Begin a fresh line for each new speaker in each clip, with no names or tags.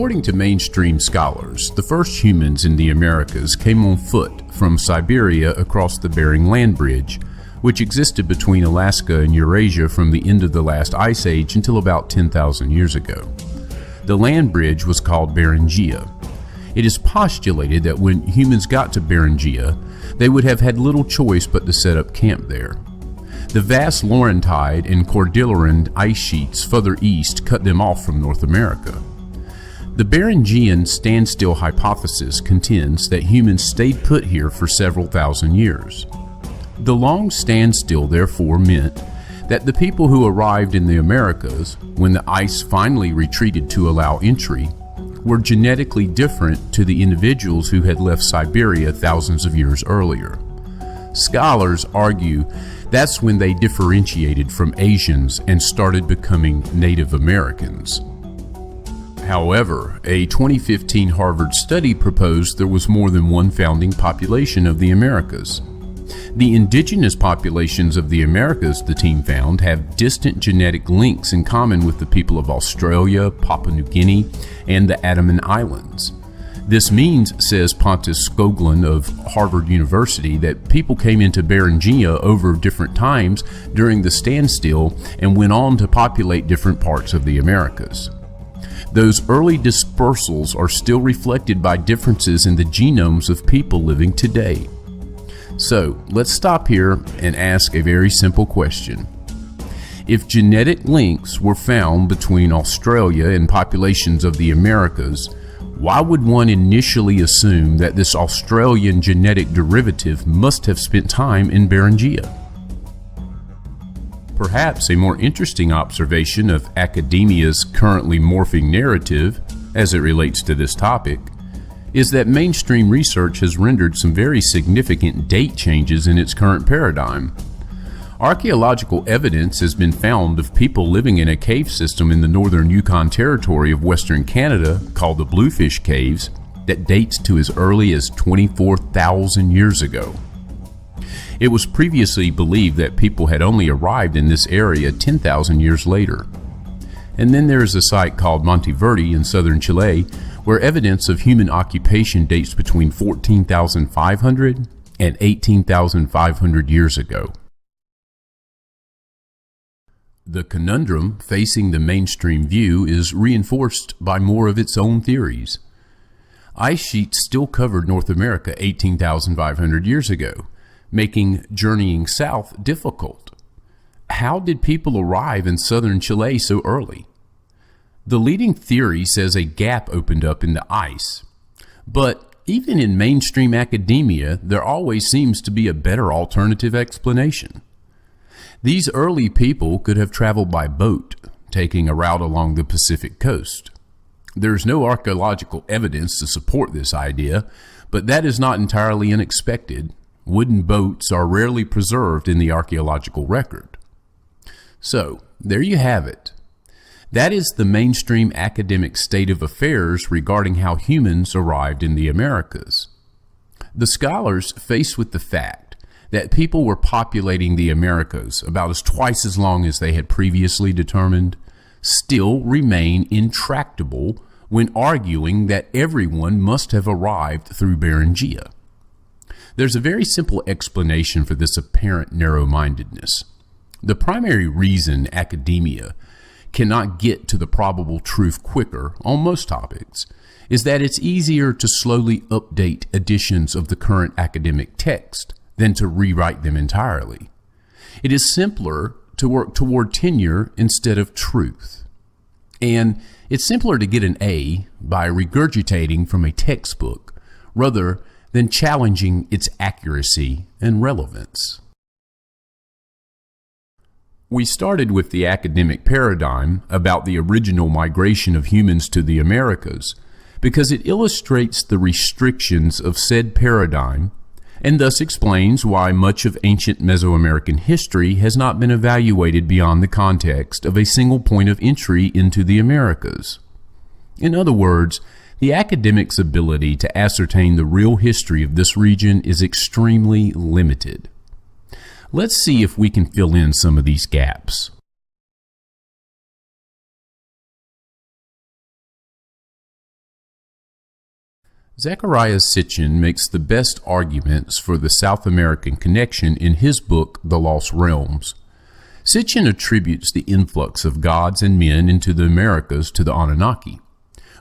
According to mainstream scholars, the first humans in the Americas came on foot from Siberia across the Bering Land Bridge, which existed between Alaska and Eurasia from the end of the last ice age until about 10,000 years ago. The land bridge was called Beringia. It is postulated that when humans got to Beringia, they would have had little choice but to set up camp there. The vast Laurentide and Cordilleran ice sheets further east cut them off from North America. The Beringian standstill hypothesis contends that humans stayed put here for several thousand years. The long standstill therefore meant that the people who arrived in the Americas, when the ice finally retreated to allow entry, were genetically different to the individuals who had left Siberia thousands of years earlier. Scholars argue that's when they differentiated from Asians and started becoming Native Americans. However, a 2015 Harvard study proposed there was more than one founding population of the Americas. The indigenous populations of the Americas, the team found, have distant genetic links in common with the people of Australia, Papua New Guinea, and the Andaman Islands. This means, says Pontus Skoglund of Harvard University, that people came into Beringia over different times during the standstill and went on to populate different parts of the Americas. Those early dispersals are still reflected by differences in the genomes of people living today. So, let's stop here and ask a very simple question. If genetic links were found between Australia and populations of the Americas, why would one initially assume that this Australian genetic derivative must have spent time in Beringia? Perhaps a more interesting observation of academia's currently morphing narrative, as it relates to this topic, is that mainstream research has rendered some very significant date changes in its current paradigm. Archaeological evidence has been found of people living in a cave system in the northern Yukon Territory of Western Canada called the Bluefish Caves that dates to as early as 24,000 years ago. It was previously believed that people had only arrived in this area 10,000 years later. And then there is a site called Monteverde in southern Chile where evidence of human occupation dates between 14,500 and 18,500 years ago. The conundrum facing the mainstream view is reinforced by more of its own theories. Ice sheets still covered North America 18,500 years ago, making journeying south difficult. How did people arrive in southern Chile so early? The leading theory says a gap opened up in the ice, but even in mainstream academia, there always seems to be a better alternative explanation. These early people could have traveled by boat, taking a route along the Pacific coast. There is no archaeological evidence to support this idea, but that is not entirely unexpected. Wooden boats are rarely preserved in the archaeological record. So, there you have it. That is the mainstream academic state of affairs regarding how humans arrived in the Americas. The scholars, faced with the fact that people were populating the Americas about as twice as long as they had previously determined, still remain intractable when arguing that everyone must have arrived through Beringia. There's a very simple explanation for this apparent narrow-mindedness. The primary reason academia cannot get to the probable truth quicker on most topics is that it's easier to slowly update editions of the current academic text than to rewrite them entirely. It is simpler to work toward tenure instead of truth. And it's simpler to get an A by regurgitating from a textbook rather than challenging its accuracy and relevance. We started with the academic paradigm about the original migration of humans to the Americas because it illustrates the restrictions of said paradigm and thus explains why much of ancient Mesoamerican history has not been evaluated beyond the context of a single point of entry into the Americas. In other words, the academic's ability to ascertain the real history of this region is extremely limited. Let's see if we can fill in some of these gaps. Zecharia Sitchin makes the best arguments for the South American connection in his book, The Lost Realms. Sitchin attributes the influx of gods and men into the Americas to the Anunnaki,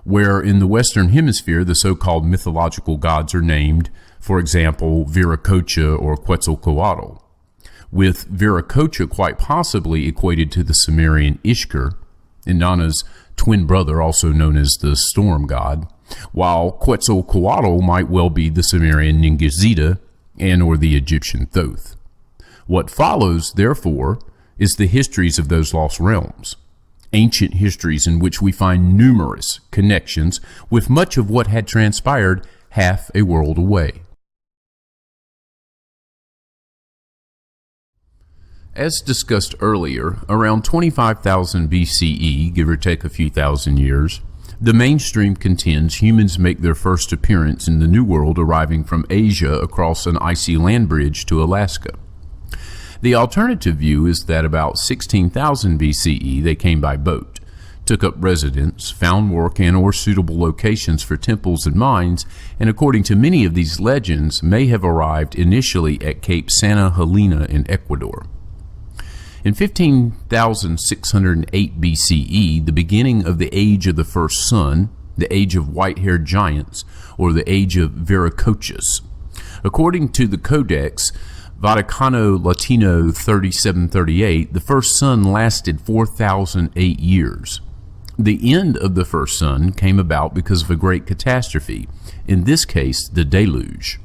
where in the Western Hemisphere the so-called mythological gods are named, for example, Viracocha or Quetzalcoatl, with Viracocha quite possibly equated to the Samarian Ishkur, Inanna's twin brother, also known as the storm god, while Quetzalcoatl might well be the Sumerian Ningishzida and or the Egyptian Thoth. What follows, therefore, is the histories of those lost realms, ancient histories in which we find numerous connections with much of what had transpired half a world away. As discussed earlier, around 25,000 BCE, give or take a few thousand years, the mainstream contends humans make their first appearance in the New World arriving from Asia across an icy land bridge to Alaska. The alternative view is that about 16,000 BCE they came by boat, took up residence, found work and or suitable locations for temples and mines, and according to many of these legends may have arrived initially at Cape Santa Helena in Ecuador. In 15,608 BCE, the beginning of the age of the first sun, the age of white-haired giants, or the age of Viracochas. According to the Codex Vaticano Latino 3738, the first sun lasted 4,008 years. The end of the first sun came about because of a great catastrophe, in this case, the deluge.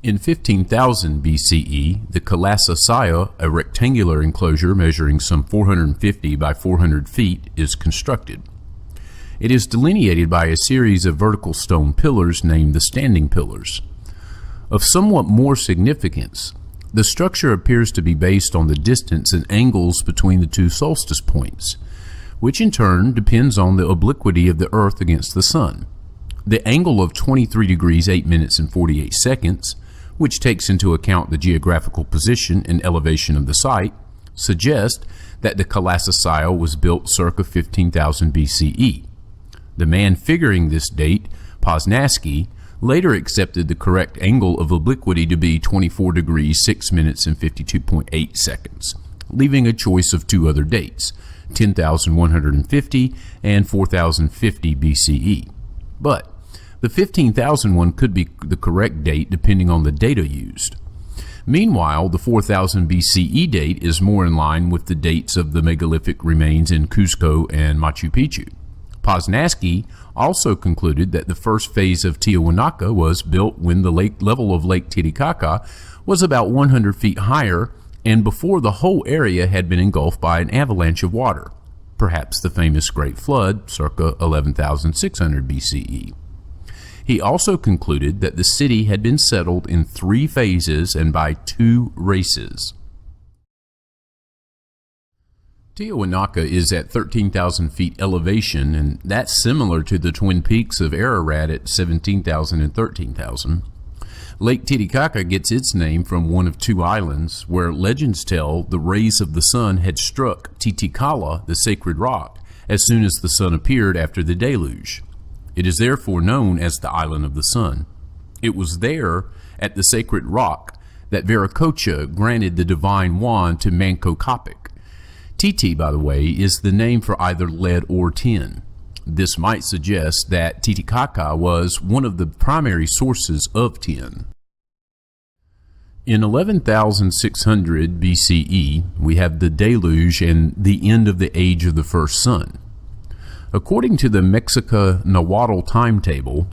In 15,000 BCE, the Kalasasaya, a rectangular enclosure measuring some 450 by 400 feet, is constructed. It is delineated by a series of vertical stone pillars named the Standing Pillars. Of somewhat more significance, the structure appears to be based on the distance and angles between the two solstice points, which in turn depends on the obliquity of the Earth against the Sun. The angle of 23 degrees 8 minutes and 48 seconds, which takes into account the geographical position and elevation of the site, suggests that the Kalasasaya was built circa 15,000 BCE. The man figuring this date, Poznański, later accepted the correct angle of obliquity to be 24 degrees 6 minutes and 52.8 seconds, leaving a choice of two other dates, 10,150 and 4,050 BCE. But the 15,000 one could be the correct date depending on the data used. Meanwhile, the 4000 BCE date is more in line with the dates of the megalithic remains in Cusco and Machu Picchu. Poznański also concluded that the first phase of Tiahuanaca was built when the level of Lake Titicaca was about 100 feet higher and before the whole area had been engulfed by an avalanche of water, perhaps the famous Great Flood circa 11,600 BCE. He also concluded that the city had been settled in 3 phases and by 2 races. Tiahuanaca is at 13,000 feet elevation, and that's similar to the Twin Peaks of Ararat at 17,000 and 13,000. Lake Titicaca gets its name from one of 2 islands where legends tell the rays of the sun had struck Titicaca, the sacred rock, as soon as the sun appeared after the deluge. It is therefore known as the Island of the Sun. It was there, at the sacred rock, that Viracocha granted the divine wand to Manco Capac. Titi, by the way, is the name for either lead or tin. This might suggest that Titicaca was one of the primary sources of tin. In 11,600 BCE, we have the deluge and the end of the age of the first sun. According to the Mexica Nahuatl timetable,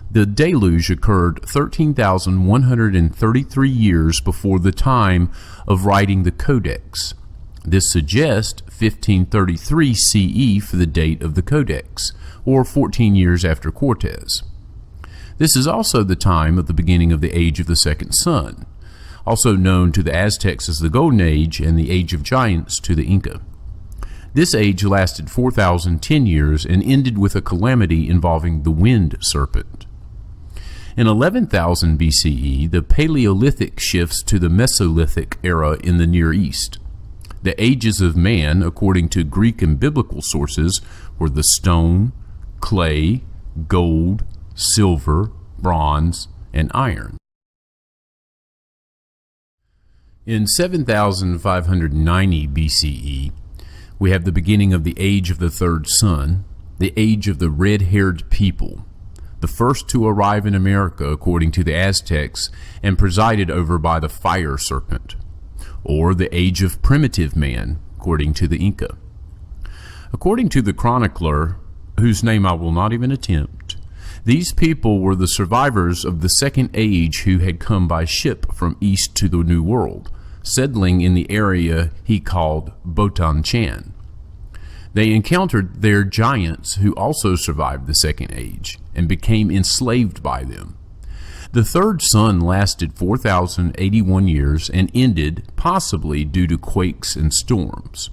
the deluge occurred 13,133 years before the time of writing the Codex. This suggests 1533 CE for the date of the Codex, or 14 years after Cortez. This is also the time of the beginning of the age of the second sun, also known to the Aztecs as the Golden Age and the Age of Giants to the Inca. This age lasted 4,010 years and ended with a calamity involving the wind serpent. In 11,000 BCE, the Paleolithic shifts to the Mesolithic era in the Near East. The ages of man, according to Greek and biblical sources, were the stone, clay, gold, silver, bronze, and iron. In 7590 BCE, we have the beginning of the age of the third sun, the age of the red-haired people, the first to arrive in America according to the Aztecs and presided over by the fire serpent, or the age of primitive man according to the Inca. According to the chronicler, whose name I will not even attempt, these people were the survivors of the second age who had come by ship from east to the New World, settling in the area he called Botan-Chan. They encountered their giants who also survived the second age and became enslaved by them. The third sun lasted 4,081 years and ended possibly due to quakes and storms.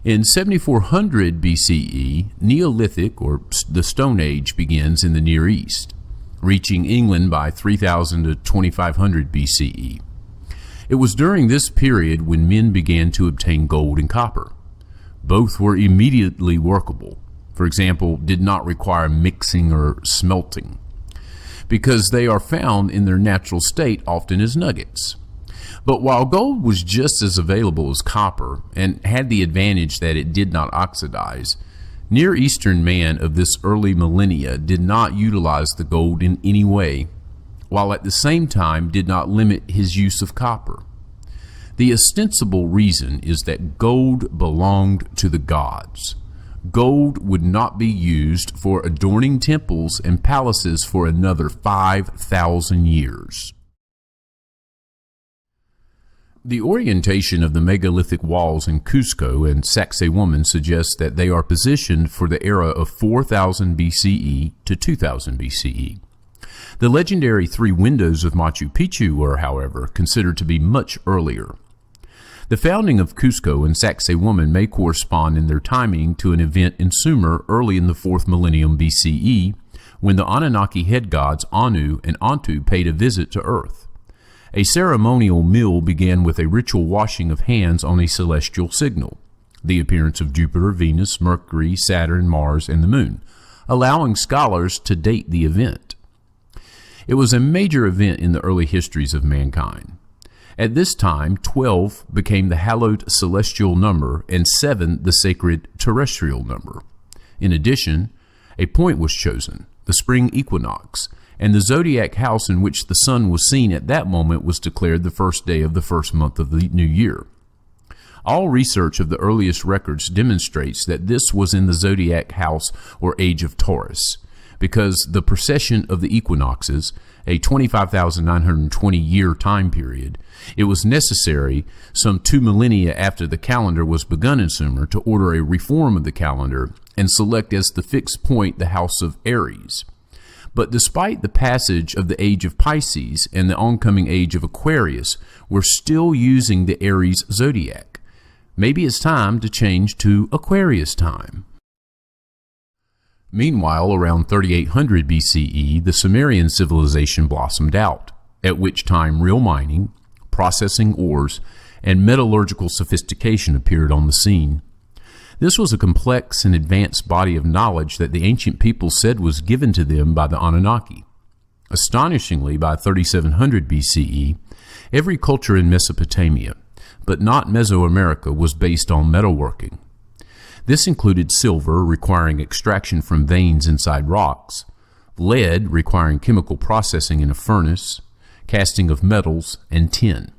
In 7400 BCE, Neolithic, or the Stone Age, begins in the Near East, reaching England by 3000 to 2500 BCE. It was during this period when men began to obtain gold and copper. Both were immediately workable. For example, did not require mixing or smelting, because they are found in their natural state often as nuggets. But while gold was just as available as copper and had the advantage that it did not oxidize, Near Eastern man of this early millennia did not utilize the gold in any way, while at the same time did not limit his use of copper. The ostensible reason is that gold belonged to the gods. Gold would not be used for adorning temples and palaces for another 5,000 years. The orientation of the megalithic walls in Cusco and Sacsayhuaman suggests that they are positioned for the era of 4000 BCE to 2000 BCE. The legendary three windows of Machu Picchu were, however, considered to be much earlier. The founding of Cusco and Sacsayhuaman may correspond in their timing to an event in Sumer early in the 4th millennium BCE, when the Anunnaki head gods Anu and Antu paid a visit to Earth. A ceremonial meal began with a ritual washing of hands on a celestial signal, the appearance of Jupiter, Venus, Mercury, Saturn, Mars, and the Moon, allowing scholars to date the event. It was a major event in the early histories of mankind. At this time, 12 became the hallowed celestial number and 7 the sacred terrestrial number. In addition, a point was chosen, the spring equinox, and the zodiac house in which the sun was seen at that moment was declared the first day of the first month of the new year. All research of the earliest records demonstrates that this was in the zodiac house or age of Taurus, because the precession of the equinoxes, a 25,920 year time period, it was necessary some 2 millennia after the calendar was begun in Sumer to order a reform of the calendar and select as the fixed point the house of Aries. But despite the passage of the age of Pisces and the oncoming age of Aquarius, we're still using the Aries zodiac. Maybe it's time to change to Aquarius time. Meanwhile, around 3800 BCE, the Samarian civilization blossomed out, at which time real mining, processing ores, and metallurgical sophistication appeared on the scene. This was a complex and advanced body of knowledge that the ancient people said was given to them by the Anunnaki. Astonishingly, by 3700 BCE, every culture in Mesopotamia, but not Mesoamerica, was based on metalworking. This included silver, requiring extraction from veins inside rocks, lead, requiring chemical processing in a furnace, casting of metals, and tin.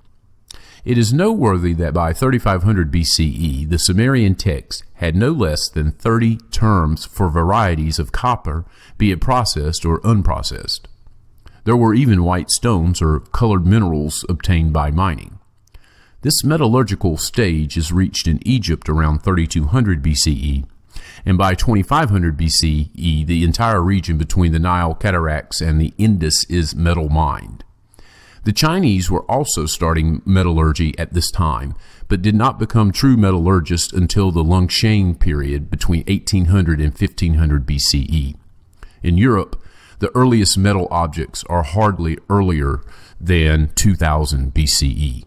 It is noteworthy that by 3500 BCE, the Sumerian text had no less than 30 terms for varieties of copper, be it processed or unprocessed. There were even white stones or colored minerals obtained by mining. This metallurgical stage is reached in Egypt around 3200 BCE, and by 2500 BCE, the entire region between the Nile cataracts and the Indus is metal mined. The Chinese were also starting metallurgy at this time, but did not become true metallurgists until the Longsheng period between 1800 and 1500 BCE. In Europe, the earliest metal objects are hardly earlier than 2000 BCE.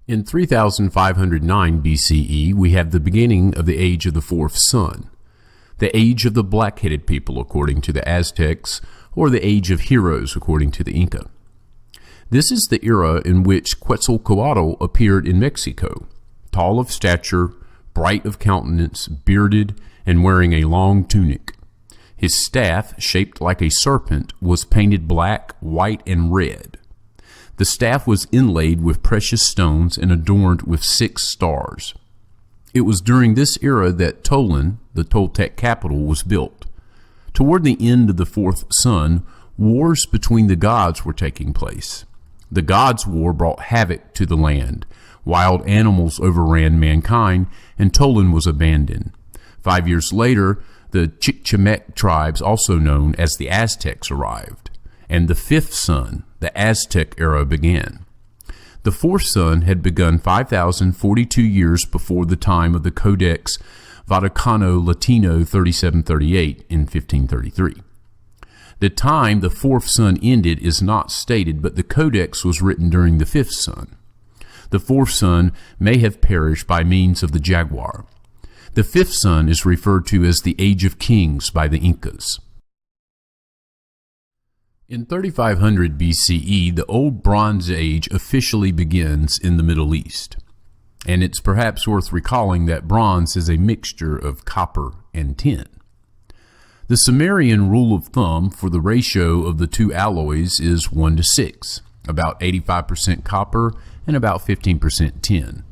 In 3509 BCE, we have the beginning of the age of the fourth sun, the age of the black-headed people according to the Aztecs, or the age of heroes according to the Inca. This is the era in which Quetzalcoatl appeared in Mexico, tall of stature, bright of countenance, bearded, and wearing a long tunic. His staff, shaped like a serpent, was painted black, white, and red. The staff was inlaid with precious stones and adorned with 6 stars. It was during this era that Tollan, the Toltec capital, was built. Toward the end of the fourth sun, wars between the gods were taking place. The gods' war brought havoc to the land. Wild animals overran mankind, and Tollan was abandoned. 5 years later, the Chichimec tribes, also known as the Aztecs, arrived, and the fifth sun, the Aztec era, began. The fourth sun had begun 5,042 years before the time of the Codex Vaticano Latino 3738 in 1533. The time the fourth sun ended is not stated, but the Codex was written during the fifth sun. The fourth sun may have perished by means of the jaguar. The fifth sun is referred to as the Age of Kings by the Incas. In 3500 BCE, the Old Bronze Age officially begins in the Middle East. And it's perhaps worth recalling that bronze is a mixture of copper and tin. The Samarian rule of thumb for the ratio of the two alloys is 1:6, about 85% copper and about 15% tin,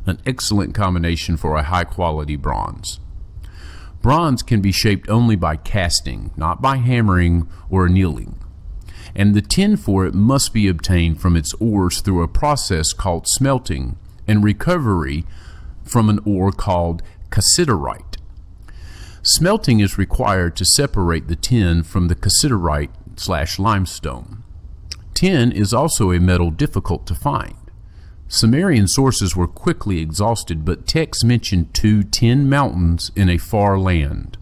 an excellent combination for a high-quality bronze. Bronze can be shaped only by casting, not by hammering or annealing, and the tin for it must be obtained from its ores through a process called smelting and recovery from an ore called cassiterite. Smelting is required to separate the tin from the cassiterite/limestone. Tin is also a metal difficult to find. Sumerian sources were quickly exhausted, but texts mention 2 tin mountains in a far land.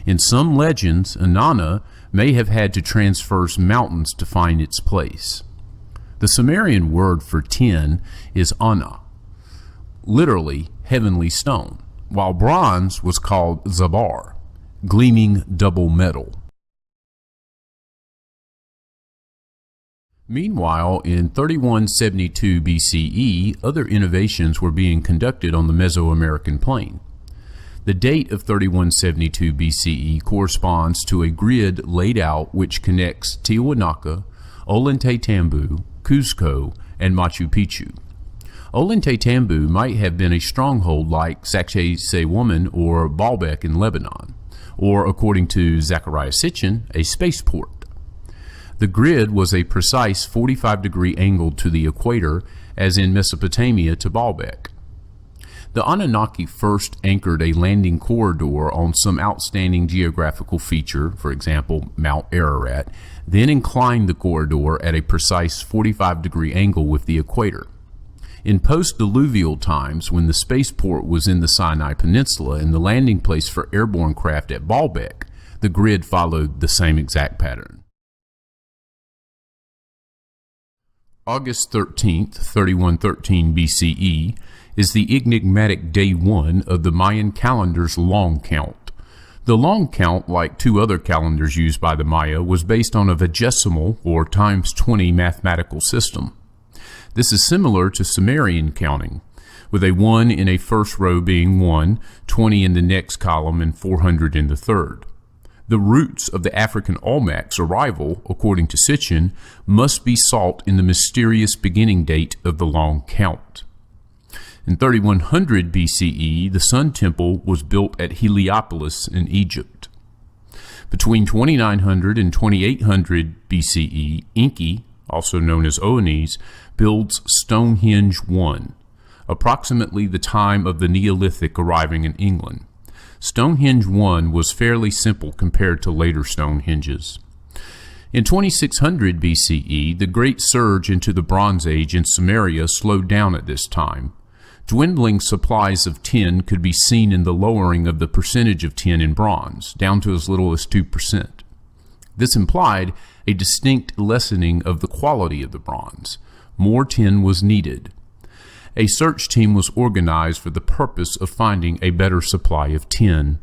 In some legends, Inanna may have had to transverse mountains to find its place. The Sumerian word for tin is Anna, literally heavenly stone, while bronze was called zabar, gleaming double metal. Meanwhile, in 3172 BCE, other innovations were being conducted on the Mesoamerican plain. The date of 3172 BCE corresponds to a grid laid out which connects Tiwanaku, Ollantaytambo, Cuzco, and Machu Picchu. Ollantaytambo might have been a stronghold like Sacsayhuaman or Baalbek in Lebanon, or, according to Zechariah Sitchin, a spaceport. The grid was a precise 45-degree angle to the equator, as in Mesopotamia to Baalbek. The Anunnaki first anchored a landing corridor on some outstanding geographical feature, for example, Mount Ararat, then inclined the corridor at a precise 45-degree angle with the equator. In post-diluvial times, when the spaceport was in the Sinai Peninsula and the landing place for airborne craft at Baalbek, the grid followed the same exact pattern. August 13th, 3113 BCE, is the enigmatic day 1 of the Mayan calendar's long count. The long count, like 2 other calendars used by the Maya, was based on a vigesimal or times 20 mathematical system. This is similar to Sumerian counting, with a 1 in a first row being 1, 20 in the next column, and 400 in the third. The roots of the African Olmec's arrival, according to Sitchin, must be sought in the mysterious beginning date of the long count. In 3100 BCE, the Sun Temple was built at Heliopolis in Egypt. Between 2900 and 2800 BCE, Enki, also known as Oannes, builds Stonehenge I, approximately the time of the Neolithic arriving in England. Stonehenge I was fairly simple compared to later Stonehenges. In 2600 BCE, the great surge into the Bronze Age in Sumeria slowed down at this time. Dwindling supplies of tin could be seen in the lowering of the percentage of tin in bronze, down to as little as 2%. This implied a distinct lessening of the quality of the bronze. More tin was needed. a search team was organized for the purpose of finding a better supply of tin.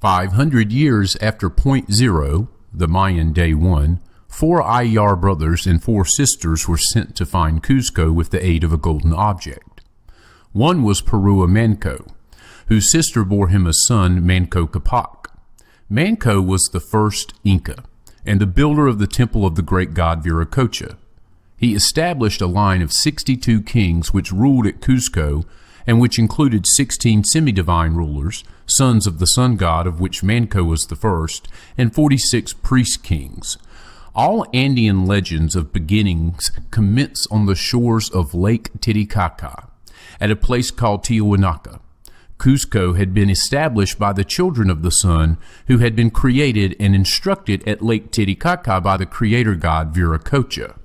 500 years after Point Zero, the Mayan Day 1, 4 Ayar brothers and 4 sisters were sent to find Cuzco with the aid of a golden object. One was Perua Manco, whose sister bore him a son, Manco Capac. Manco was the first Inca, and the builder of the temple of the great god Viracocha. He established a line of 62 kings which ruled at Cuzco, and which included 16 semi-divine rulers, sons of the sun god, of which Manco was the first, and 46 priest kings. All Andean legends of beginnings commence on the shores of Lake Titicaca, at a place called Tiahuanaca. Cuzco had been established by the children of the sun, who had been created and instructed at Lake Titicaca by the creator god Viracocha.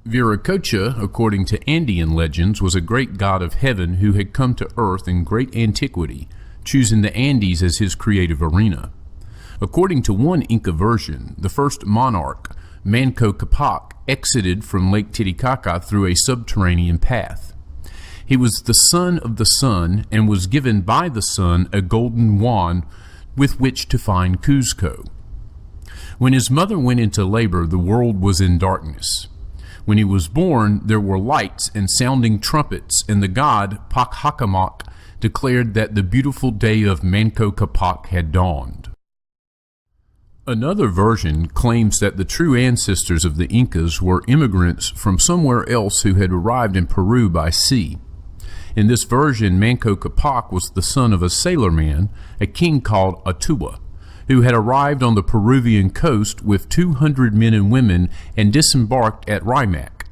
Viracocha, according to Andean legends, was a great god of heaven who had come to earth in great antiquity, choosing the Andes as his creative arena. According to one Inca version, the first monarch, Manco Capac, exited from Lake Titicaca through a subterranean path. He was the son of the sun and was given by the sun a golden wand with which to find Cuzco. When his mother went into labor, the world was in darkness. When he was born, there were lights and sounding trumpets, and the god Pakhakamak declared that the beautiful day of Manco Capac had dawned. Another version claims that the true ancestors of the Incas were immigrants from somewhere else who had arrived in Peru by sea. In this version, Manco Capac was the son of a sailorman, a king called Atuba, who had arrived on the Peruvian coast with 200 men and women and disembarked at Rimac.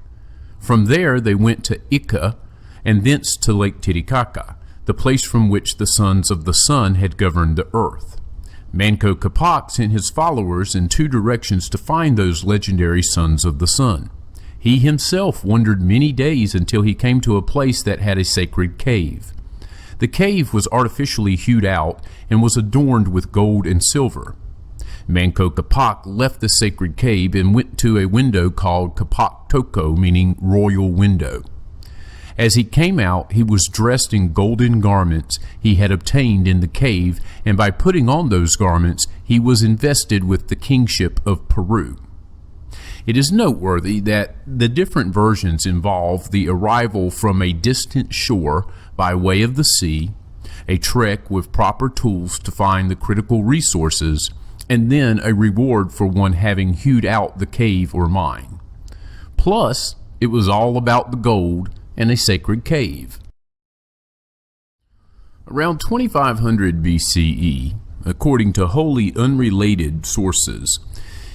From there they went to Ica and thence to Lake Titicaca, the place from which the sons of the sun had governed the earth. Manco Capac sent his followers in 2 directions to find those legendary sons of the sun. He himself wandered many days until he came to a place that had a sacred cave. The cave was artificially hewed out and was adorned with gold and silver. Manco Capac left the sacred cave and went to a window called Capac Toko, meaning royal window. As he came out, he was dressed in golden garments he had obtained in the cave, and by putting on those garments, he was invested with the kingship of Peru. It is noteworthy that the different versions involve the arrival from a distant shore by way of the sea, a trek with proper tools to find the critical resources, and then a reward for one having hewed out the cave or mine. Plus, it was all about the gold and a sacred cave. Around 2500 BCE, according to wholly unrelated sources,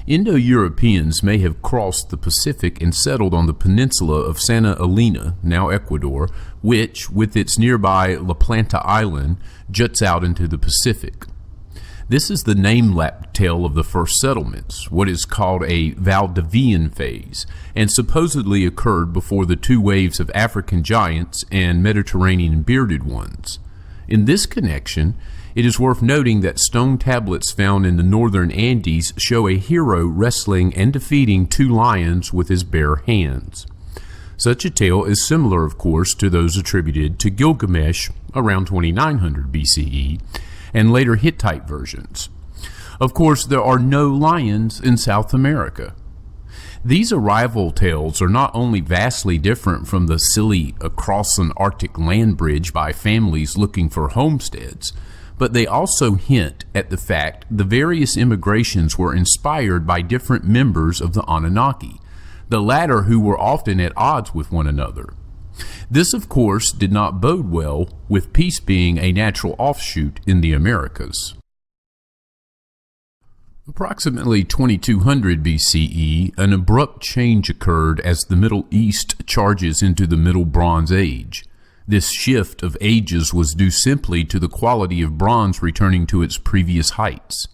Indo-Europeans may have crossed the Pacific and settled on the peninsula of Santa Elena, now Ecuador, which, with its nearby La Plata Island, juts out into the Pacific. This is the name-lap tale of the first settlements, what is called a Valdivian phase, and supposedly occurred before the 2 waves of African giants and Mediterranean bearded ones. In this connection, it is worth noting that stone tablets found in the northern Andes show a hero wrestling and defeating 2 lions with his bare hands. Such a tale is similar, of course, to those attributed to Gilgamesh around 2900 BCE and later Hittite versions. Of course, there are no lions in South America. These arrival tales are not only vastly different from the silly across an Arctic land bridge by families looking for homesteads, but they also hint at the fact the various immigrations were inspired by different members of the Anunnaki, the latter who were often at odds with one another. This, of course, did not bode well, with peace being a natural offshoot in the Americas. Approximately 2200 BCE, an abrupt change occurred as the Middle East charges into the Middle Bronze Age. This shift of ages was due simply to the quality of bronze returning to its previous heights.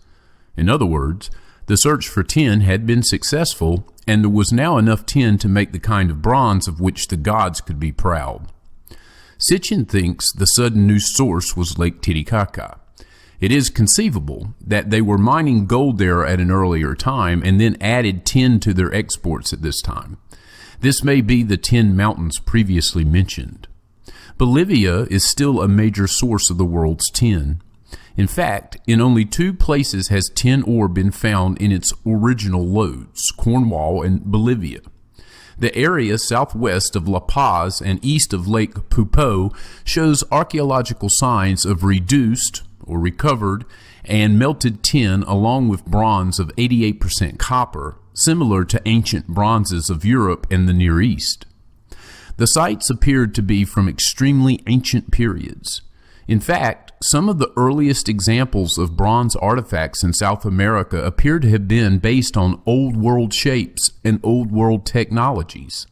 In other words, the search for tin had been successful, and there was now enough tin to make the kind of bronze of which the gods could be proud. Sitchin thinks the sudden new source was Lake Titicaca. It is conceivable that they were mining gold there at an earlier time and then added tin to their exports at this time. This may be the 10 mountains previously mentioned. Bolivia is still a major source of the world's tin. In fact, in only 2 places has tin ore been found in its original lodes, Cornwall and Bolivia. The area southwest of La Paz and east of Lake Poopó shows archaeological signs of reduced or recovered and melted tin along with bronze of 88% copper, similar to ancient bronzes of Europe and the Near East. The sites appeared to be from extremely ancient periods. In fact, some of the earliest examples of bronze artifacts in South America appear to have been based on Old World shapes and Old World technologies.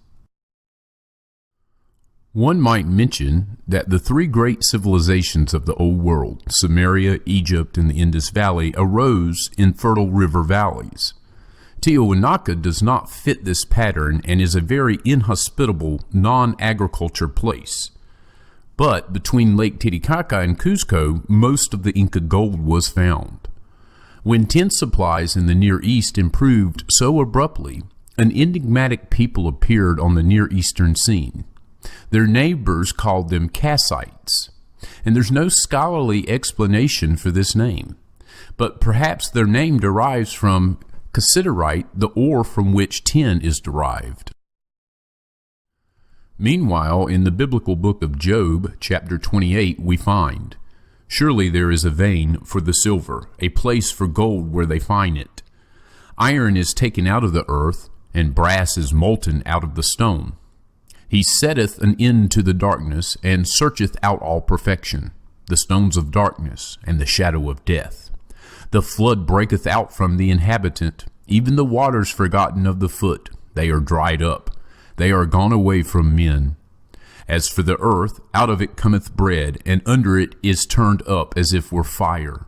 One might mention that the 3 great civilizations of the Old World, Sumeria, Egypt, and the Indus Valley, arose in fertile river valleys. Tiahuanaca does not fit this pattern and is a very inhospitable, non-agriculture place. But between Lake Titicaca and Cuzco, most of the Inca gold was found. When tin supplies in the Near East improved so abruptly, an enigmatic people appeared on the Near Eastern scene. Their neighbors called them Kassites, and there's no scholarly explanation for this name. But perhaps their name derives from cassiterite, the ore from which tin is derived. Meanwhile, in the biblical book of Job, chapter 28, we find, "Surely there is a vein for the silver, a place for gold where they find it. Iron is taken out of the earth, and brass is molten out of the stone. He setteth an end to the darkness, and searcheth out all perfection, the stones of darkness, and the shadow of death. The flood breaketh out from the inhabitant, even the waters forgotten of the foot, they are dried up. They are gone away from men. As for the earth, out of it cometh bread, and under it is turned up as if were fire.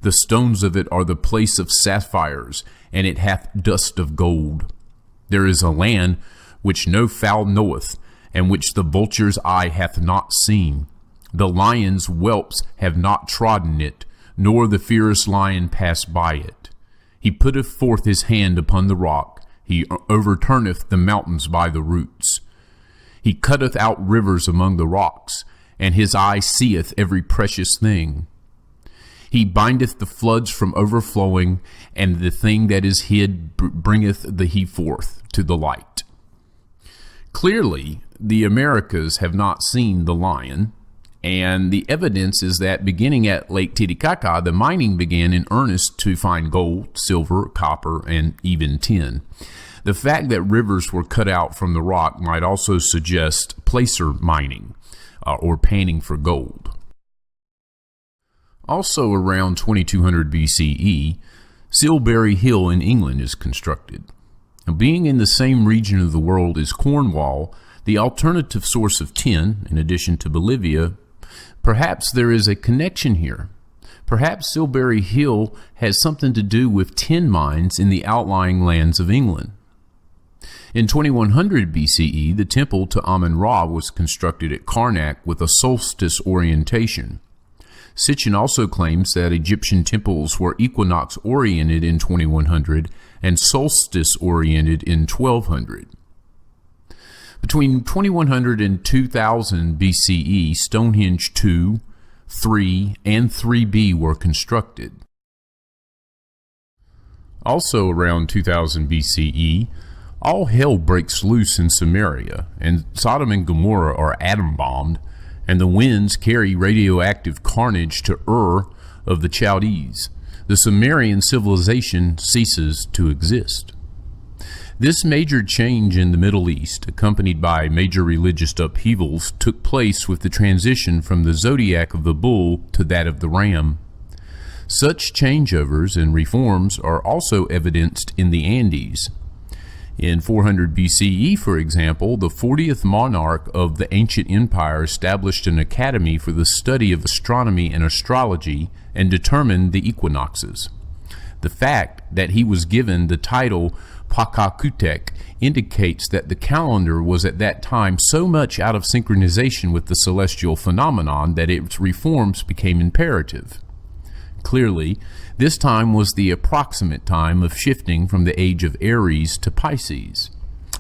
The stones of it are the place of sapphires, and it hath dust of gold. There is a land which no fowl knoweth, and which the vulture's eye hath not seen. The lion's whelps have not trodden it, nor the fierce lion passed by it. He putteth forth his hand upon the rock, he overturneth the mountains by the roots. He cutteth out rivers among the rocks, and his eye seeth every precious thing. He bindeth the floods from overflowing, and the thing that is hid bringeth the he forth to the light." Clearly, the Americas have not seen the lion, and the evidence is that beginning at Lake Titicaca, the mining began in earnest to find gold, silver, copper, and even tin. The fact that rivers were cut out from the rock might also suggest placer mining, or panning for gold. Also around 2200 BCE, Silbury Hill in England is constructed. Now, being in the same region of the world as Cornwall, the alternative source of tin, in addition to Bolivia, perhaps there is a connection here. Perhaps Silbury Hill has something to do with tin mines in the outlying lands of England. In 2100 BCE, the temple to Amun-Ra was constructed at Karnak with a solstice orientation. Sitchin also claims that Egyptian temples were equinox-oriented in 2100 and solstice-oriented in 1200. Between 2100 and 2000 BCE, Stonehenge 2, 3, and 3B were constructed. Also around 2000 BCE, all hell breaks loose in Samaria, and Sodom and Gomorrah are atom-bombed, and the winds carry radioactive carnage to Ur of the Chaldees. The Samarian civilization ceases to exist. This major change in the Middle East, accompanied by major religious upheavals, took place with the transition from the zodiac of the bull to that of the ram. Such changeovers and reforms are also evidenced in the Andes. In 400 BCE, for example, the 40th monarch of the ancient empire established an academy for the study of astronomy and astrology and determined the equinoxes. The fact that he was given the title Pakakutek indicates that the calendar was at that time so much out of synchronization with the celestial phenomenon that its reforms became imperative. Clearly, this time was the approximate time of shifting from the age of Aries to Pisces.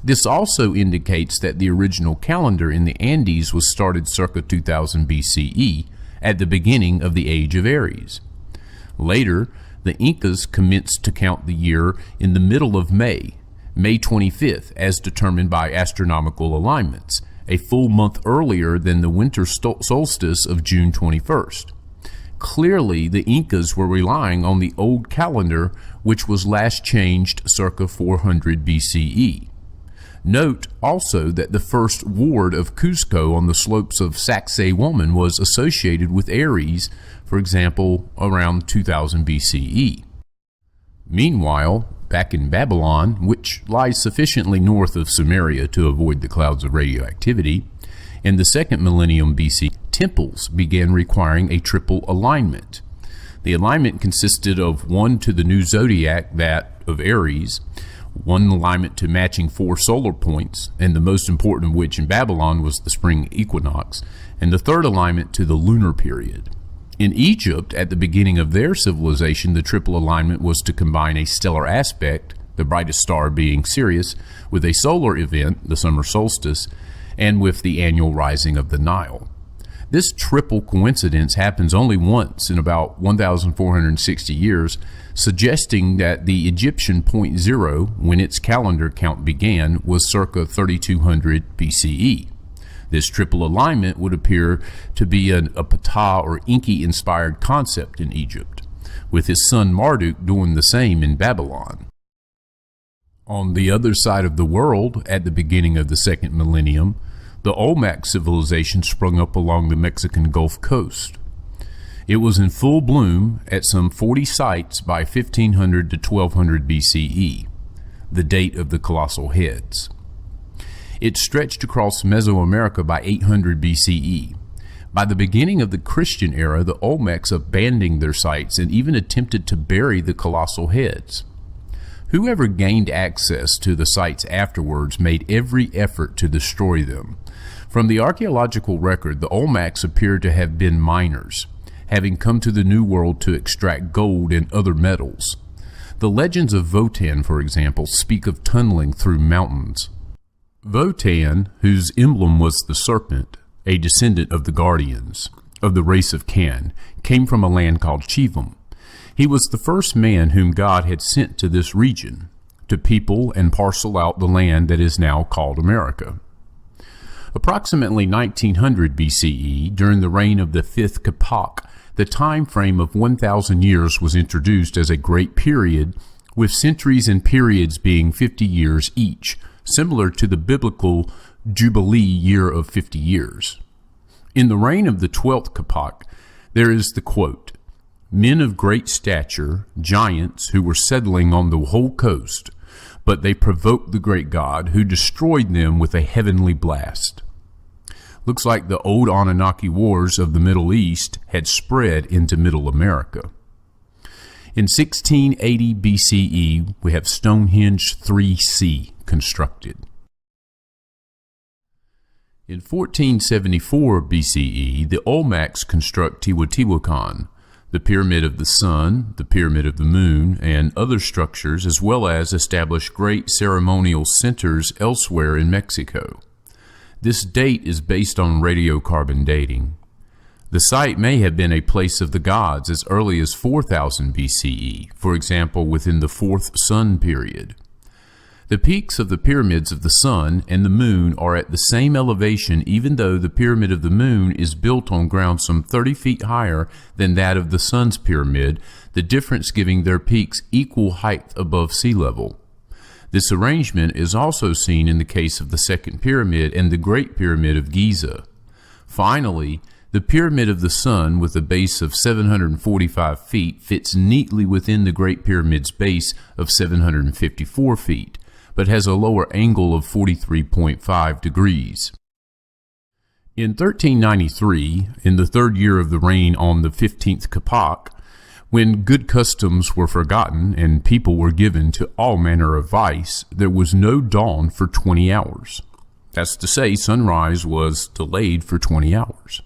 This also indicates that the original calendar in the Andes was started circa 2000 BCE, at the beginning of the Age of Aries. Later, the Incas commenced to count the year in the middle of May, May 25th, as determined by astronomical alignments, a full month earlier than the winter solstice of June 21st. Clearly, the Incas were relying on the old calendar, which was last changed circa 400 BCE. Note also that the first ward of Cuzco on the slopes of Sacsayhuaman was associated with Aries, for example, around 2000 BCE. Meanwhile, back in Babylon, which lies sufficiently north of Sumeria to avoid the clouds of radioactivity, in the second millennium BC, temples began requiring a triple alignment. The alignment consisted of one to the new zodiac, that of Aries, one alignment to matching 4 solar points, and the most important of which in Babylon was the spring equinox, and the third alignment to the lunar period. In Egypt, at the beginning of their civilization, the triple alignment was to combine a stellar aspect, the brightest star being Sirius, with a solar event, the summer solstice, and with the annual rising of the Nile. This triple coincidence happens only once in about 1,460 years, suggesting that the Egyptian point zero, when its calendar count began, was circa 3200 BCE. This triple alignment would appear to be a Ptah or Inky-inspired concept in Egypt, with his son Marduk doing the same in Babylon. On the other side of the world, at the beginning of the second millennium, the Olmec civilization sprung up along the Mexican Gulf Coast. It was in full bloom at some 40 sites by 1500 to 1200 BCE, the date of the colossal heads. It stretched across Mesoamerica by 800 BCE. By the beginning of the Christian era, the Olmecs abandoned their sites and even attempted to bury the colossal heads. Whoever gained access to the sites afterwards made every effort to destroy them. From the archaeological record, the Olmecs appear to have been miners, having come to the New World to extract gold and other metals. The legends of Votan, for example, speak of tunneling through mountains. Votan, whose emblem was the serpent, a descendant of the Guardians, of the race of Can, came from a land called Chivam. He was the first man whom God had sent to this region, to people and parcel out the land that is now called America. Approximately 1900 BCE, during the reign of the 5th Capac, the time frame of 1,000 years was introduced as a great period, with centuries and periods being 50 years each, similar to the biblical Jubilee year of 50 years. In the reign of the 12th Capac, there is the quote, "Men of great stature, giants who were settling on the whole coast, but they provoked the great God, who destroyed them with a heavenly blast." Looks like the old Anunnaki wars of the Middle East had spread into Middle America. In 1680 BCE, we have Stonehenge 3C constructed. In 1474 BCE, the Olmecs construct Teotihuacan, the Pyramid of the Sun, the Pyramid of the Moon, and other structures, as well as establish great ceremonial centers elsewhere in Mexico. This date is based on radiocarbon dating. The site may have been a place of the gods as early as 4000 BCE, for example, within the 4th Sun period. The peaks of the pyramids of the Sun and the Moon are at the same elevation, even though the Pyramid of the Moon is built on ground some 30 feet higher than that of the Sun's pyramid, the difference giving their peaks equal height above sea level. This arrangement is also seen in the case of the Second Pyramid and the Great Pyramid of Giza. Finally, the Pyramid of the Sun, with a base of 745 feet, fits neatly within the Great Pyramid's base of 754 feet, but has a lower angle of 43.5 degrees. In 1393, in the 3rd year of the reign on the 15th Capac, when good customs were forgotten and people were given to all manner of vice, there was no dawn for 20 hours. That's to say, sunrise was delayed for 20 hours.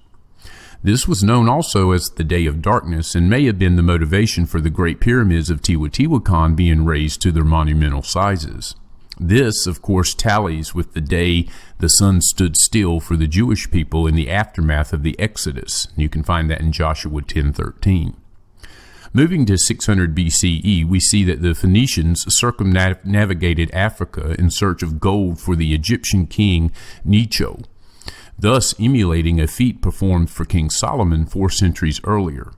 This was known also as the Day of Darkness and may have been the motivation for the Great Pyramids of Teotihuacan being raised to their monumental sizes. This, of course, tallies with the day the sun stood still for the Jewish people in the aftermath of the Exodus. You can find that in Joshua 10:13. Moving to 600 BCE, we see that the Phoenicians circumnavigated Africa in search of gold for the Egyptian king Necho, thus emulating a feat performed for King Solomon 4 centuries earlier.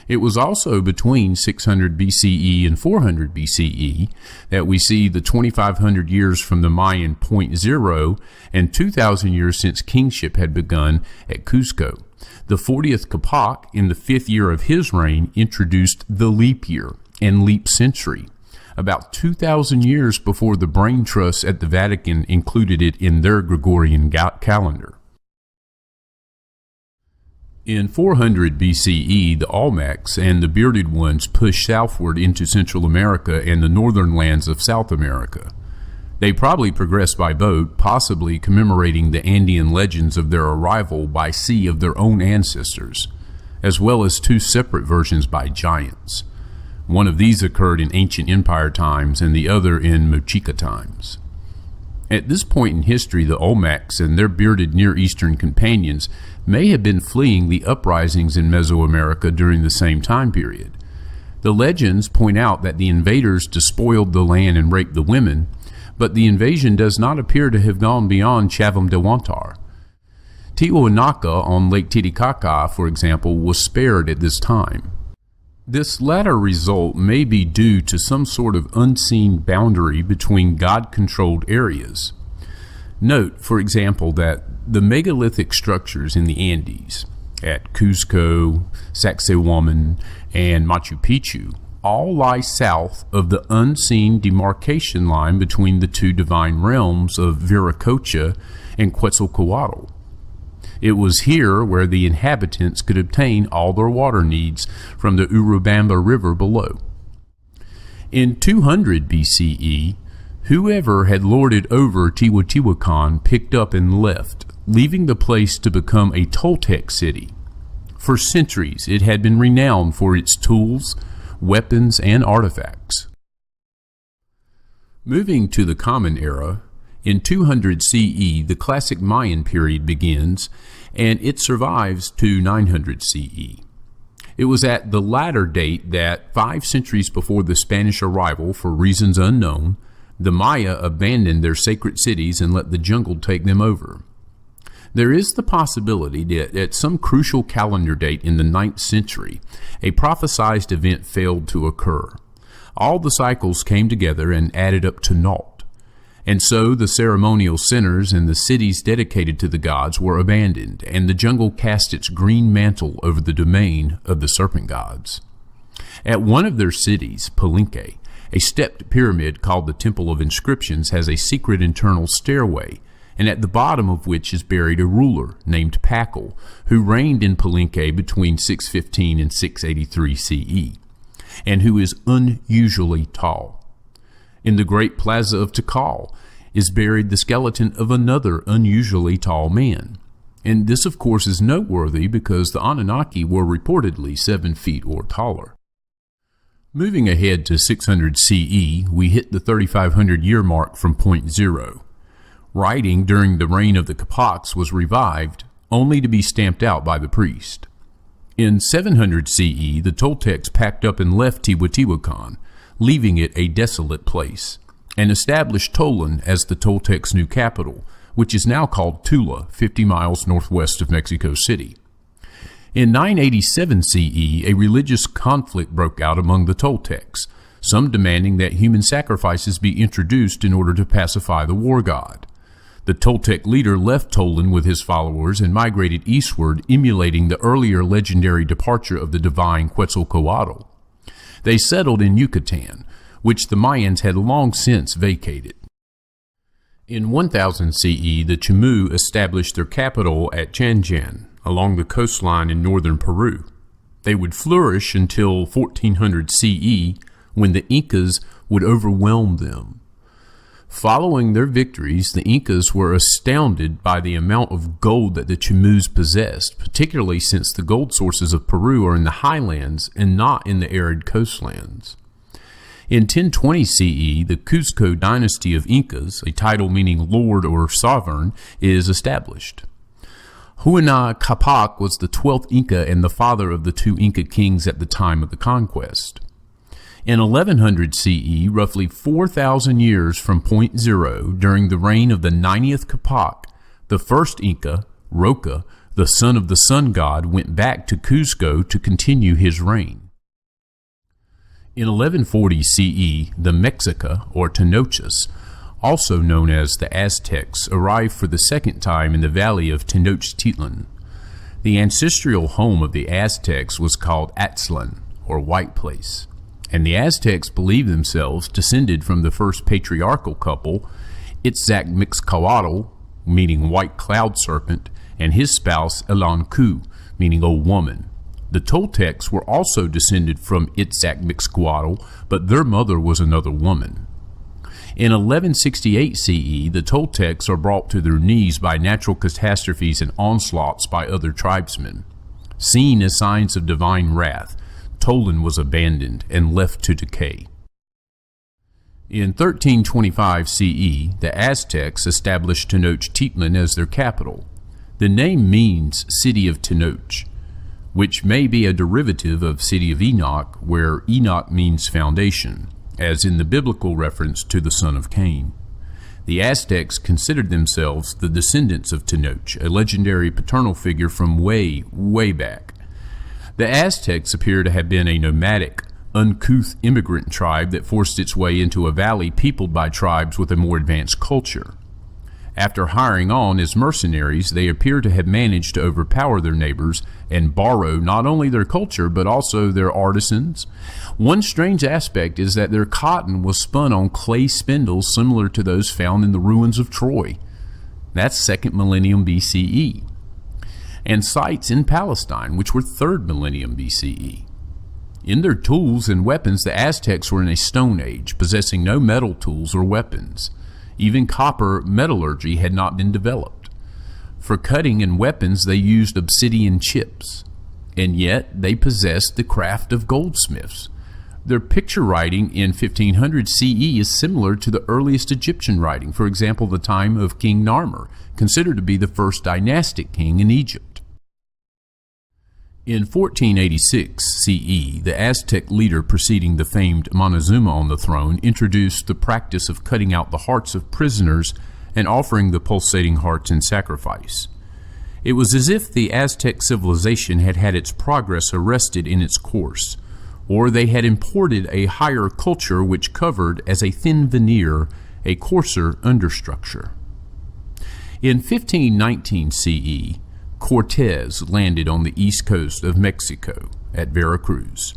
It was also between 600 BCE and 400 BCE that we see the 2,500 years from the Mayan point zero and 2,000 years since kingship had begun at Cuzco. The 40th Capac, in the 5th year of his reign, introduced the leap year and leap century, about 2,000 years before the brain trusts at the Vatican included it in their Gregorian calendar. In 400 BCE, the Olmecs and the bearded ones pushed southward into Central America and the northern lands of South America. They probably progressed by boat, possibly commemorating the Andean legends of their arrival by sea of their own ancestors, as well as 2 separate versions by giants. One of these occurred in ancient empire times and the other in Mochica times. At this point in history, the Olmecs and their bearded Near Eastern companions may have been fleeing the uprisings in Mesoamerica during the same time period. The legends point out that the invaders despoiled the land and raped the women, but the invasion does not appear to have gone beyond Chavam de Huantar. Tiwanaku on Lake Titicaca, for example, was spared at this time. This latter result may be due to some sort of unseen boundary between God-controlled areas. Note, for example, that the megalithic structures in the Andes, at Cuzco, Sacsayhuaman, and Machu Picchu, all lie south of the unseen demarcation line between the 2 divine realms of Viracocha and Quetzalcoatl. It was here where the inhabitants could obtain all their water needs from the Urubamba River below. In 200 BCE, whoever had lorded over Teotihuacan picked up and left, leaving the place to become a Toltec city. For centuries, it had been renowned for its tools, weapons, and artifacts. Moving to the Common Era, in 200 CE, the classic Mayan period begins, and it survives to 900 CE. It was at the latter date that, 5 centuries before the Spanish arrival, for reasons unknown, the Maya abandoned their sacred cities and let the jungle take them over. There is the possibility that at some crucial calendar date in the 9th century, a prophesied event failed to occur. All the cycles came together and added up to naught. And so the ceremonial centers and the cities dedicated to the gods were abandoned, and the jungle cast its green mantle over the domain of the serpent gods. At one of their cities, Palenque, a stepped pyramid called the Temple of Inscriptions has a secret internal stairway, and at the bottom of which is buried a ruler named Pakal, who reigned in Palenque between 615 and 683 CE, and who is unusually tall. In the great plaza of Tikal is buried the skeleton of another unusually tall man. And this, of course, is noteworthy because the Anunnaki were reportedly 7 feet or taller. Moving ahead to 600 CE, we hit the 3,500 year mark from point zero. Writing during the reign of the Capacs was revived, only to be stamped out by the priest. In 700 CE, the Toltecs packed up and left Teotihuacan, leaving it a desolate place, and established Tolan as the Toltecs' new capital, which is now called Tula, 50 miles northwest of Mexico City. In 987 CE, a religious conflict broke out among the Toltecs, some demanding that human sacrifices be introduced in order to pacify the war god. The Toltec leader left Tolan with his followers and migrated eastward, emulating the earlier legendary departure of the divine Quetzalcoatl. They settled in Yucatan, which the Mayans had long since vacated. In 1000 CE, the Chimú established their capital at Chanchan, along the coastline in northern Peru. They would flourish until 1400 CE, when the Incas would overwhelm them. Following their victories, the Incas were astounded by the amount of gold that the Chimús possessed, particularly since the gold sources of Peru are in the highlands and not in the arid coastlands. In 1020 CE, the Cuzco dynasty of Incas, a title meaning lord or sovereign, is established. Huayna Capac was the 12th Inca and the father of the 2 Inca kings at the time of the conquest. In 1100 CE, roughly 4,000 years from point zero, during the reign of the 90th Capac, the first Inca, Roca, the son of the sun god, went back to Cuzco to continue his reign. In 1140 CE, the Mexica, or Tenochtitlán, also known as the Aztecs, arrived for the second time in the valley of Tenochtitlan. The ancestral home of the Aztecs was called Aztlan, or White Place, and the Aztecs believed themselves descended from the first patriarchal couple, Itzcatl, meaning white cloud serpent, and his spouse Elancu, meaning old woman. The Toltecs were also descended from Itzcatl, but their mother was another woman. In 1168 CE, the Toltecs are brought to their knees by natural catastrophes and onslaughts by other tribesmen. Seen as signs of divine wrath, Tolan was abandoned and left to decay. In 1325 CE, the Aztecs established Tenochtitlan as their capital. The name means City of Tenoch, which may be a derivative of City of Enoch, where Enoch means foundation, as in the biblical reference to the son of Cain. The Aztecs considered themselves the descendants of Tenoch, a legendary paternal figure from way, way back. The Aztecs appear to have been a nomadic, uncouth immigrant tribe that forced its way into a valley peopled by tribes with a more advanced culture. After hiring on as mercenaries, they appear to have managed to overpower their neighbors and borrow not only their culture but also their artisans. One strange aspect is that their cotton was spun on clay spindles similar to those found in the ruins of Troy. That's 2nd millennium BCE. And sites in Palestine, which were 3rd millennium BCE. In their tools and weapons, the Aztecs were in a Stone Age, possessing no metal tools or weapons. Even copper metallurgy had not been developed. For cutting and weapons, they used obsidian chips, and yet they possessed the craft of goldsmiths. Their picture writing in 1500 CE is similar to the earliest Egyptian writing, for example, the time of King Narmer, considered to be the first dynastic king in Egypt. In 1486 CE, the Aztec leader preceding the famed Montezuma on the throne introduced the practice of cutting out the hearts of prisoners and offering the pulsating hearts in sacrifice. It was as if the Aztec civilization had had its progress arrested in its course, or they had imported a higher culture which covered, as a thin veneer, a coarser understructure. In 1519 CE, Cortez landed on the east coast of Mexico at Veracruz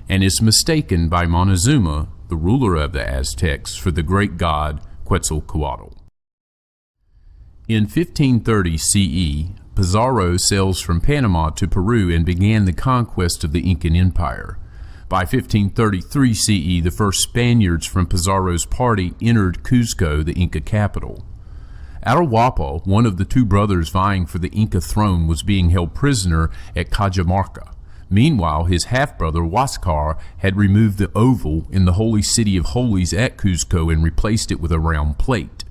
and is mistaken by Montezuma, the ruler of the Aztecs, for the great god Quetzalcoatl. In 1530 CE, Pizarro sails from Panama to Peru and began the conquest of the Incan Empire. By 1533 CE, the first Spaniards from Pizarro's party entered Cuzco, the Inca capital. Atahualpa, one of the 2 brothers vying for the Inca throne, was being held prisoner at Cajamarca. Meanwhile, his half-brother Huáscar had removed the oval in the Holy City of Holies at Cuzco and replaced it with a round plate.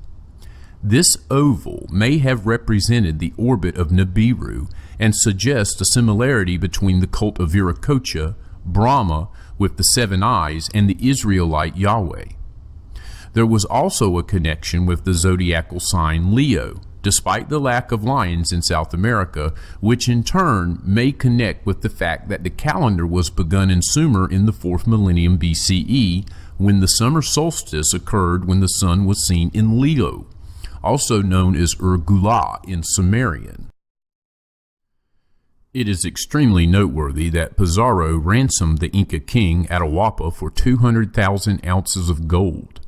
This oval may have represented the orbit of Nibiru and suggests a similarity between the cult of Viracocha, Brahma with the 7 eyes, and the Israelite Yahweh. There was also a connection with the zodiacal sign Leo, despite the lack of lions in South America, which in turn may connect with the fact that the calendar was begun in Sumer in the 4th millennium BCE, when the summer solstice occurred when the sun was seen in Leo, also known as Gula in Samarian. It is extremely noteworthy that Pizarro ransomed the Inca king Atahualpa for 200,000 ounces of gold.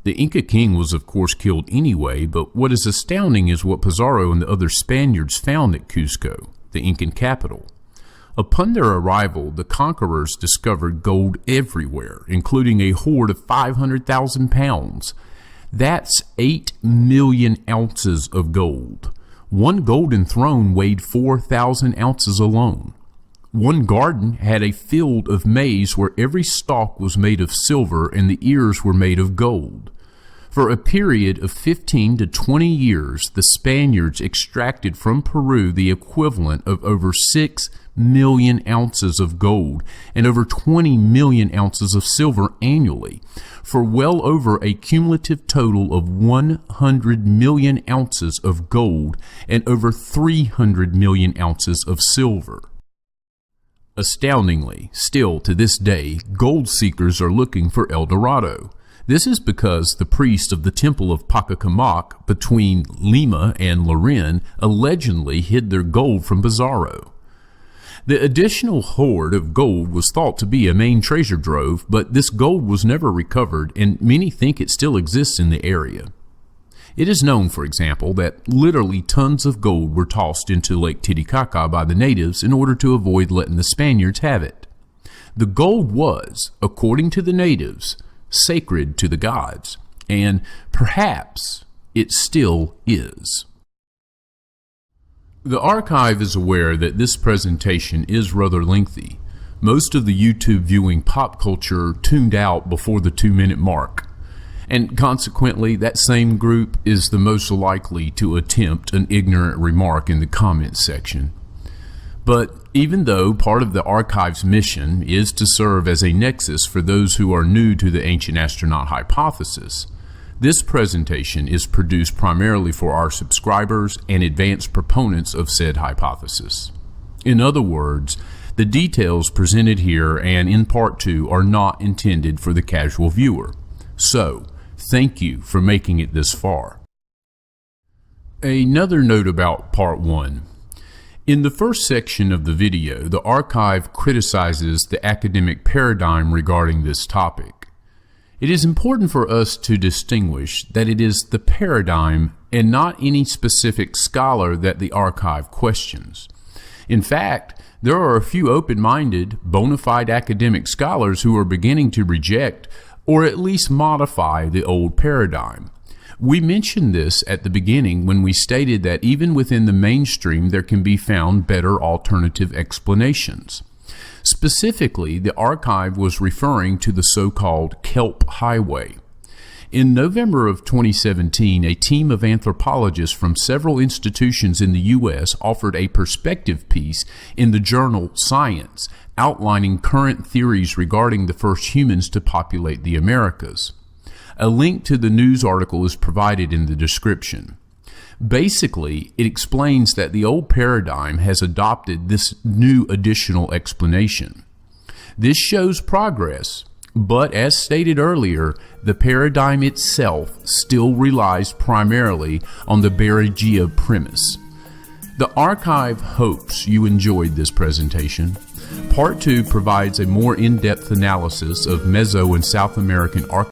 The Inca king was of course killed anyway, but what is astounding is what Pizarro and the other Spaniards found at Cuzco, the Incan capital. Upon their arrival, the conquerors discovered gold everywhere, including a hoard of 500,000 pounds. That's 8 million ounces of gold. One golden throne weighed 4,000 ounces alone. One garden had a field of maize where every stalk was made of silver and the ears were made of gold. For a period of 15 to 20 years, the Spaniards extracted from Peru the equivalent of over 6 million ounces of gold and over 20 million ounces of silver annually, for well over a cumulative total of 100 million ounces of gold and over 300 million ounces of silver. Astoundingly, still to this day, gold seekers are looking for El Dorado. This is because the priest of the temple of Pacacamac between Lima and Loren allegedly hid their gold from Pizarro. The additional hoard of gold was thought to be a main treasure trove, but this gold was never recovered, and many think it still exists in the area. It is known, for example, that literally tons of gold were tossed into Lake Titicaca by the natives in order to avoid letting the Spaniards have it. The gold was, according to the natives, sacred to the gods, and perhaps it still is. The archive is aware that this presentation is rather lengthy. Most of the YouTube viewing pop culture tuned out before the 2-minute mark, and consequently that same group is the most likely to attempt an ignorant remark in the comments section. But even though part of the archive's mission is to serve as a nexus for those who are new to the ancient astronaut hypothesis, this presentation is produced primarily for our subscribers and advanced proponents of said hypothesis. In other words, the details presented here and in Part 2 are not intended for the casual viewer. So, thank you for making it this far. Another note about Part 1. In the first section of the video, the archive criticizes the academic paradigm regarding this topic. It is important for us to distinguish that it is the paradigm and not any specific scholar that the archive questions. In fact, there are a few open-minded, bona fide academic scholars who are beginning to reject or at least modify the old paradigm. We mentioned this at the beginning when we stated that even within the mainstream there can be found better alternative explanations. Specifically, the archive was referring to the so-called Kelp Highway. In November of 2017, a team of anthropologists from several institutions in the U.S. offered a perspective piece in the journal Science, outlining current theories regarding the first humans to populate the Americas. A link to the news article is provided in the description. Basically, it explains that the old paradigm has adopted this new additional explanation. This shows progress, but as stated earlier, the paradigm itself still relies primarily on the Barrigia premise. The archive hopes you enjoyed this presentation. Part 2 provides a more in-depth analysis of Meso and South American archaeology